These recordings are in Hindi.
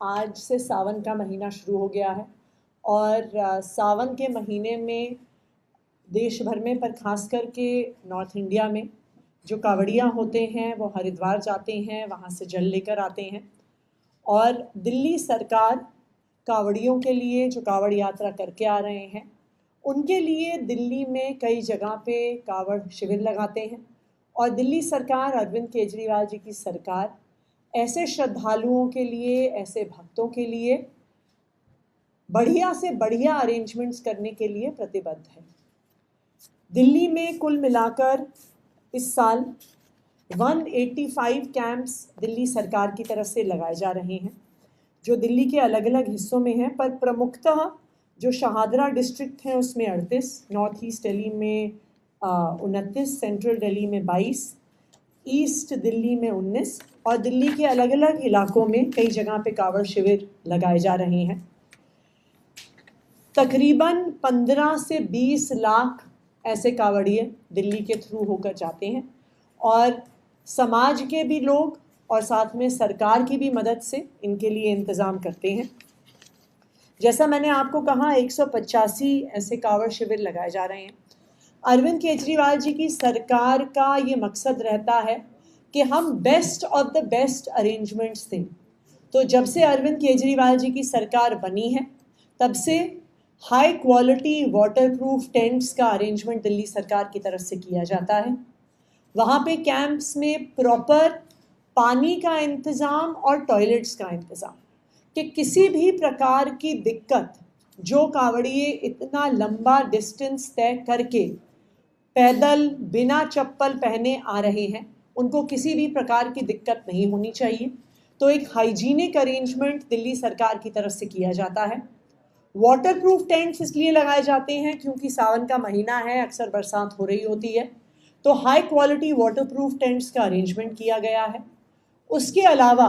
आज से सावन का महीना शुरू हो गया है और सावन के महीने में देश भर में पर ख़ास करके नॉर्थ इंडिया में जो कावड़ियाँ होते हैं वो हरिद्वार जाते हैं, वहाँ से जल लेकर आते हैं। और दिल्ली सरकार कावड़ियों के लिए जो कावड़ यात्रा करके आ रहे हैं उनके लिए दिल्ली में कई जगह पे कावड़ शिविर लगाते हैं। और दिल्ली सरकार, अरविंद केजरीवाल जी की सरकार ऐसे श्रद्धालुओं के लिए, ऐसे भक्तों के लिए बढ़िया से बढ़िया अरेंजमेंट्स करने के लिए प्रतिबद्ध है। दिल्ली में कुल मिलाकर इस साल 185 कैंप्स दिल्ली सरकार की तरफ से लगाए जा रहे हैं, जो दिल्ली के अलग अलग हिस्सों में हैं, पर प्रमुखतः जो शाहदरा डिस्ट्रिक्ट है उसमें 38, नॉर्थ ईस्ट दिल्ली में 29, सेंट्रल दिल्ली में 22, ईस्ट दिल्ली में 19 और दिल्ली के अलग अलग इलाकों में कई जगह पे कावड़ शिविर लगाए जा रहे हैं। तकरीबन 15 से 20 लाख ऐसे कावड़िए दिल्ली के थ्रू होकर जाते हैं और समाज के भी लोग और साथ में सरकार की भी मदद से इनके लिए इंतज़ाम करते हैं। जैसा मैंने आपको कहा, 185 ऐसे कावड़ शिविर लगाए जा रहे हैं। अरविंद केजरीवाल जी की सरकार का ये मकसद रहता है कि हम best of the best arrangements दें। तो जब से अरविंद केजरीवाल जी की सरकार बनी है तब से हाई क्वालिटी वाटरप्रूफ टेंट्स का अरेंजमेंट दिल्ली सरकार की तरफ से किया जाता है। वहाँ पे कैंप्स में प्रॉपर पानी का इंतज़ाम और टॉयलेट्स का इंतज़ाम, कि किसी भी प्रकार की दिक्कत, जो कावड़िए इतना लंबा डिस्टेंस तय करके पैदल बिना चप्पल पहने आ रहे हैं, उनको किसी भी प्रकार की दिक्कत नहीं होनी चाहिए। तो एक हाइजीनिक अरेंजमेंट दिल्ली सरकार की तरफ से किया जाता है। वाटरप्रूफ टेंट्स इसलिए लगाए जाते हैं क्योंकि सावन का महीना है, अक्सर बरसात हो रही होती है, तो हाई क्वालिटी वाटरप्रूफ टेंट्स का अरेंजमेंट किया गया है। उसके अलावा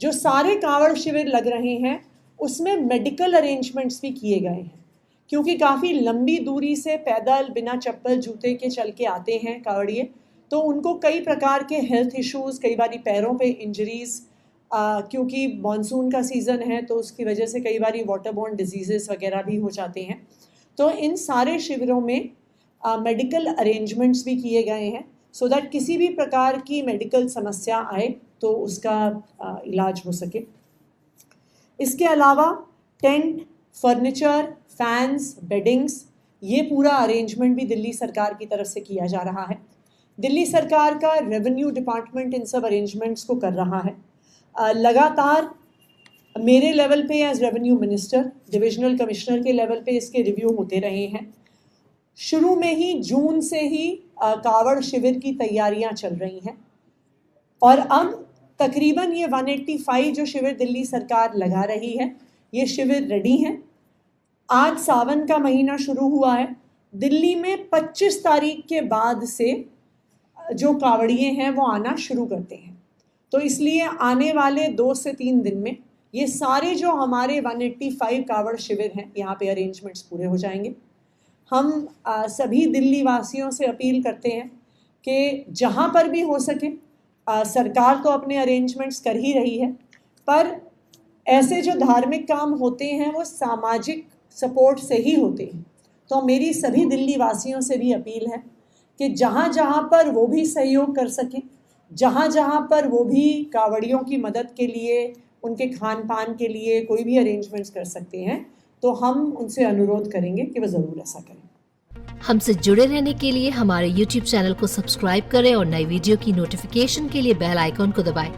जो सारे कावड़ शिविर लग रहे हैं उसमें मेडिकल अरेंजमेंट्स भी किए गए हैं, क्योंकि काफ़ी लंबी दूरी से पैदल बिना चप्पल जूते के चल के आते हैं कावड़िए, तो उनको कई प्रकार के हेल्थ इश्यूज़, कई बारी पैरों पे इंजरीज़, क्योंकि मॉनसून का सीज़न है तो उसकी वजह से कई बारी वाटरबोर्न डिजीज़ेस वगैरह भी हो जाते हैं। तो इन सारे शिविरों में मेडिकल अरेंजमेंट्स भी किए गए हैं, सो दैट किसी भी प्रकार की मेडिकल समस्या आए तो उसका इलाज हो सके। इसके अलावा टेंट, फर्नीचर, फैंस, बेडिंग्स, ये पूरा अरेंजमेंट भी दिल्ली सरकार की तरफ से किया जा रहा है। दिल्ली सरकार का रेवेन्यू डिपार्टमेंट इन सब अरेंजमेंट्स को कर रहा है। लगातार मेरे लेवल पे as revenue minister, divisional commissioner के लेवल पे इसके रिव्यू होते रहे हैं। शुरू में ही जून से ही कावड़ शिविर की तैयारियां चल रही हैं और अब तकरीबन ये 185 जो शिविर दिल्ली सरकार लगा रही है, ये शिविर रेडी हैं। आज सावन का महीना शुरू हुआ है। दिल्ली में 25 तारीख के बाद से जो कावड़िए हैं वो आना शुरू करते हैं, तो इसलिए आने वाले 2 से 3 दिन में ये सारे जो हमारे 185 कावड़ शिविर हैं, यहाँ पे अरेंजमेंट्स पूरे हो जाएंगे। हम सभी दिल्ली वासियों से अपील करते हैं कि जहाँ पर भी हो सके, सरकार तो अपने अरेंजमेंट्स कर ही रही है, पर ऐसे जो धार्मिक काम होते हैं वो सामाजिक सपोर्ट से ही होते हैं। तो मेरी सभी दिल्ली वासियों से भी अपील है कि जहाँ जहाँ पर वो भी सहयोग कर सकें, जहाँ जहाँ पर वो भी कावड़ियों की मदद के लिए, उनके खान पान के लिए कोई भी अरेंजमेंट्स कर सकते हैं, तो हम उनसे अनुरोध करेंगे कि वो ज़रूर ऐसा करें। हमसे जुड़े रहने के लिए हमारे YouTube चैनल को सब्सक्राइब करें और नई वीडियो की नोटिफिकेशन के लिए बेल आइकॉन को दबाएं।